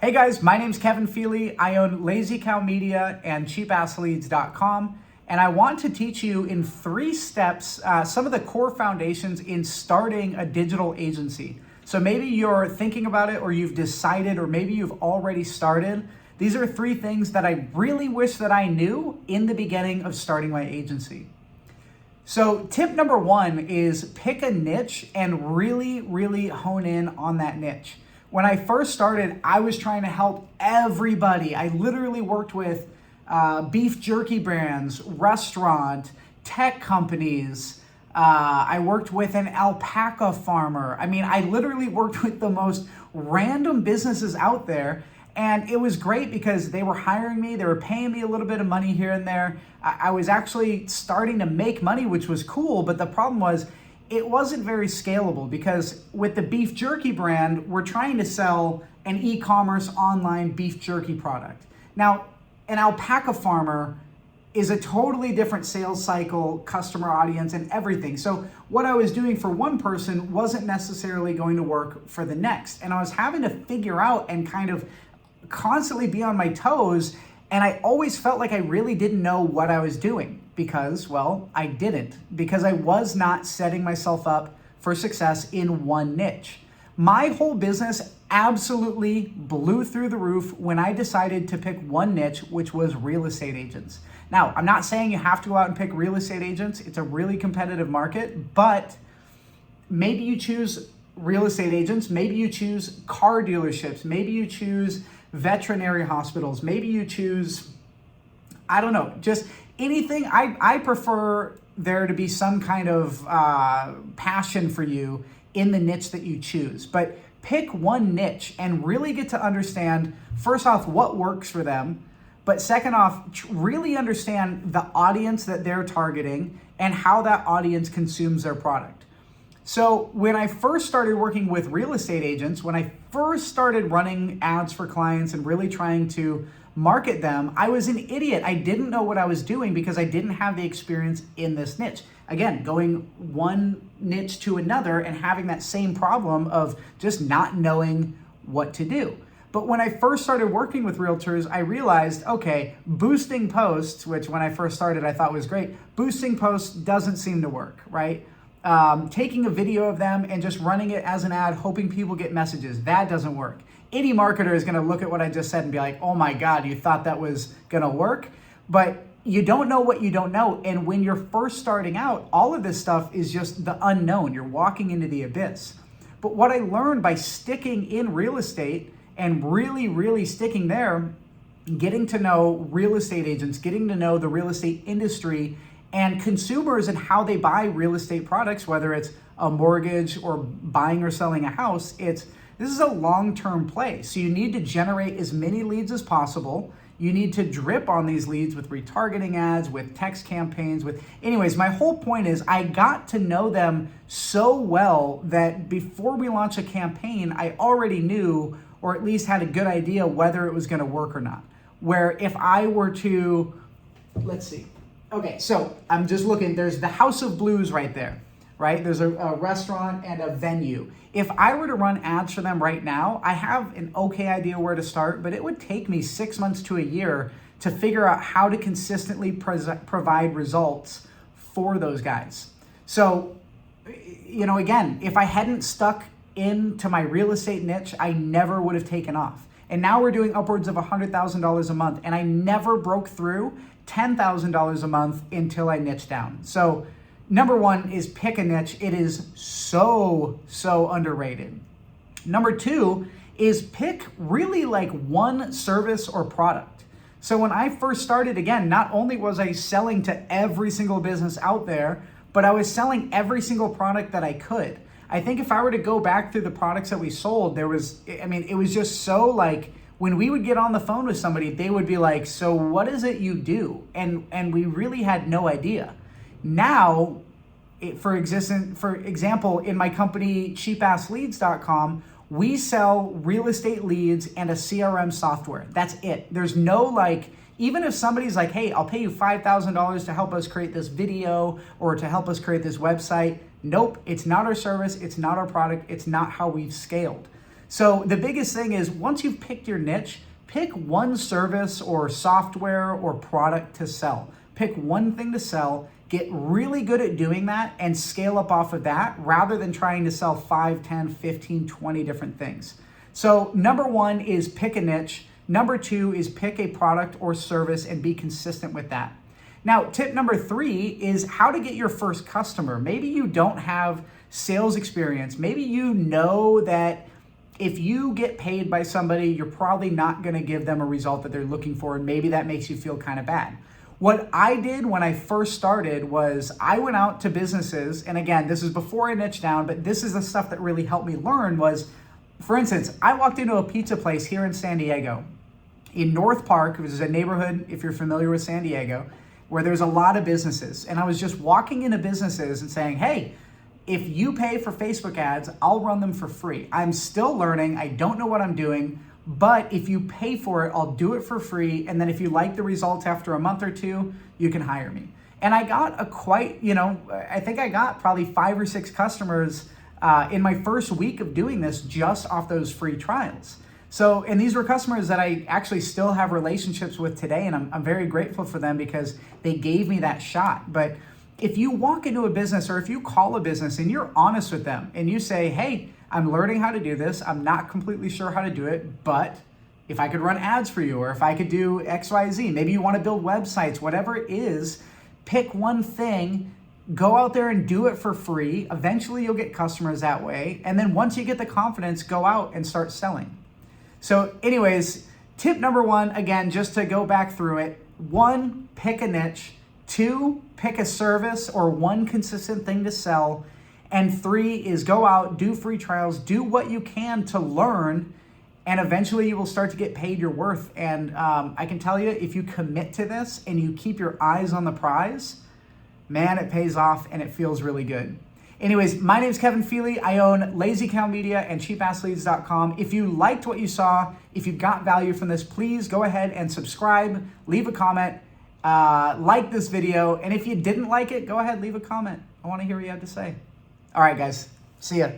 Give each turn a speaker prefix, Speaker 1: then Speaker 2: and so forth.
Speaker 1: Hey guys, my name's Kevin Feely. I own Lazy Cow Media and CheapAssLeads.com, and I want to teach you in 3 steps some of the core foundations in starting a digital agency. So maybe you're thinking about it, or you've decided, or maybe you've already started. These are 3 things that I really wish that I knew in the beginning of starting my agency. So tip number 1 is pick a niche and really hone in on that niche. When I first started, I was trying to help everybody. I literally worked with beef jerky brands, restaurant, tech companies. I worked with an alpaca farmer. I mean, I literally worked with the most random businesses out there. And it was great because they were hiring me. They were paying me a little bit of money here and there. I was actually starting to make money, which was cool. But the problem was, it wasn't very scalable because with the beef jerky brand, we're trying to sell an e-commerce online beef jerky product. Now, an alpaca farmer is a totally different sales cycle, customer audience, and everything. So what I was doing for one person wasn't necessarily going to work for the next. And I was having to figure out and kind of constantly be on my toes. And I always felt like I really didn't know what I was doing because, well, I didn't, because I was not setting myself up for success in one niche. My whole business absolutely blew through the roof when I decided to pick one niche, which was real estate agents. Now, I'm not saying you have to go out and pick real estate agents. It's a really competitive market, but maybe you choose real estate agents, maybe you choose car dealerships, maybe you choose veterinary hospitals, maybe you choose, I don't know, just anything. I prefer there to be some kind of passion for you in the niche that you choose. But pick one niche and really get to understand, first off, what works for them. But second off, really understand the audience that they're targeting and how that audience consumes their product. So when I first started working with real estate agents, when I first started running ads for clients and really trying to market them, I was an idiot. I didn't know what I was doing because I didn't have the experience in this niche. Again, going one niche to another and having that same problem of just not knowing what to do. But when I first started working with realtors, I realized, okay, boosting posts, which when I first started I thought was great, boosting posts doesn't seem to work, right? Taking a video of them and just running it as an ad, hoping people get messages, that doesn't work. Any marketer is going to look at what I just said and be like, oh my God, you thought that was going to work? But you don't know what you don't know. And when you're first starting out, all of this stuff is just the unknown. You're walking into the abyss. But what I learned by sticking in real estate and really sticking there, getting to know real estate agents, getting to know the real estate industry and consumers and how they buy real estate products, whether it's a mortgage or buying or selling a house, this is a long-term play. So you need to generate as many leads as possible. You need to drip on these leads with retargeting ads, with text campaigns, anyways, my whole point is I got to know them so well that before we launch a campaign, I already knew, or at least had a good idea whether it was gonna work or not. Where if I were to, let's see. Okay, so I'm just looking, there's the House of Blues right there, right? There's a restaurant and a venue. If I were to run ads for them right now, I have an okay idea where to start, but it would take me 6 months to a year to figure out how to consistently provide results for those guys. So, again, if I hadn't stuck into my real estate niche, I never would have taken off. And now we're doing upwards of $100,000 a month, and I never broke through $10,000 a month until I niched down. So number 1 is pick a niche. It is so underrated. Number 2 is pick really like one service or product. So when I first started, again, not only was I selling to every single business out there, but I was selling every single product that I could. I think if I were to go back through the products that we sold, it was just so like, when we would get on the phone with somebody, they would be like, so what is it you do? And we really had no idea. Now, for example, in my company, CheapAssLeads.com, we sell real estate leads and a CRM software. That's it. There's no even if somebody's like, hey, I'll pay you $5,000 to help us create this video or to help us create this website. Nope, it's not our service. It's not our product. It's not how we've scaled. So the biggest thing is once you've picked your niche, pick one service or software or product to sell. Pick one thing to sell, get really good at doing that and scale up off of that rather than trying to sell 5, 10, 15, 20 different things. So number one is pick a niche. Number two is pick a product or service and be consistent with that. Now, tip number three is how to get your first customer. Maybe you don't have sales experience. Maybe you know that if you get paid by somebody, you're probably not going to give them a result that they're looking for, and maybe that makes you feel kind of bad. What I did when I first started was I went out to businesses, and again, this is before I niched down, but this is the stuff that really helped me learn was, for instance, I walked into a pizza place here in San Diego, in North Park, which is a neighborhood, if you're familiar with San Diego, where there's a lot of businesses. And I was just walking into businesses and saying, hey, if you pay for Facebook ads, I'll run them for free. I'm still learning. I don't know what I'm doing. But if you pay for it, I'll do it for free. And then if you like the results after a month or two, you can hire me. And I got I think I got probably 5 or 6 customers in my first week of doing this just off those free trials. So, and these were customers that I actually still have relationships with today. And I'm very grateful for them because they gave me that shot. But if you walk into a business or if you call a business and you're honest with them and you say, hey, I'm learning how to do this. I'm not completely sure how to do it, but if I could run ads for you or if I could do X, Y, Z, maybe you want to build websites, whatever it is, pick one thing, go out there and do it for free. Eventually you'll get customers that way. And then once you get the confidence, go out and start selling. So anyways, tip number one, again, just to go back through it, 1, pick a niche. 2, pick a service or one consistent thing to sell. And 3 is go out, do free trials, do what you can to learn, and eventually you will start to get paid your worth. And I can tell you, if you commit to this and you keep your eyes on the prize, man, it pays off and it feels really good. Anyways, my name is Kevin Feely. I own Lazy Cow Media and CheapAssLeads.com. If you liked what you saw, if you got value from this, please go ahead and subscribe, leave a comment, like this video. And if you didn't like it, go ahead, leave a comment. I want to hear what you have to say. All right, guys. See ya.